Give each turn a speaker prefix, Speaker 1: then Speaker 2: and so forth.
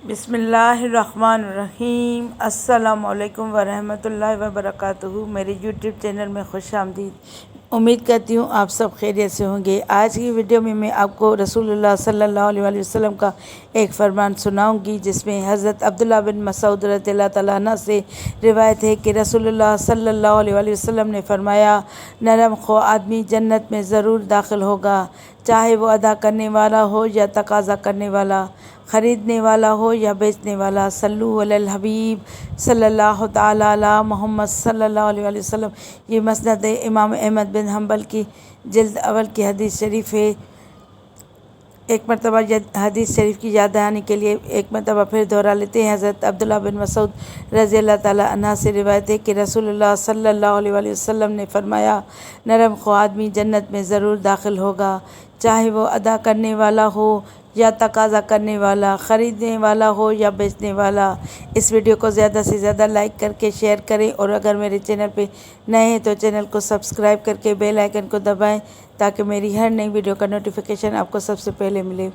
Speaker 1: بسم اللہ الرحمن الرحیم۔ السلام علیکم ورحمۃ اللہ وبرکاتہ۔ میرے یوٹیوب چینل میں خوش آمدید۔ امید کرتی ہوں آپ سب خیریت سے ہوں گے۔ آج کی ویڈیو میں آپ کو رسول اللہ صلی اللہ علیہ وسلم کا ایک فرمان سناؤں گی، جس میں حضرت عبداللہ بن مسعود رضی اللہ تعالیٰ عنہ سے روایت ہے کہ رسول اللہ صلی اللہ علیہ وسلم نے فرمایا، نرم خو آدمی جنت میں ضرور داخل ہوگا، چاہے وہ ادا کرنے والا ہو یا تقاضا کرنے والا، خریدنے والا ہو یا بیچنے والا۔ صلو علی الحبیب صلی اللہ تعالیٰ علی محمد صلی اللہ علیہ وسلم۔ یہ مسند امام احمد بن حنبل کی جلد اول کی حدیث شریف ہے۔ ایک مرتبہ حدیث شریف کی یاد دہانی کے لیے ایک مرتبہ پھر دہرا لیتے ہیں۔ حضرت عبداللہ بن مسعود رضی اللہ تعالیٰ عنہ سے روایت ہے کہ رسول اللہ صلی اللہ علیہ وسلم نے فرمایا، نرم خو آدمی جنت میں ضرور داخل ہوگا، چاہے وہ ادا کرنے والا ہو یا تقاضا کرنے والا، خریدنے والا ہو یا بیچنے والا۔ اس ویڈیو کو زیادہ سے زیادہ لائک کر کے شیئر کریں، اور اگر میرے چینل پہ نئے ہیں تو چینل کو سبسکرائب کر کے بیل آئیکن کو دبائیں، تاکہ میری ہر نئی ویڈیو کا نوٹیفیکیشن آپ کو سب سے پہلے ملے۔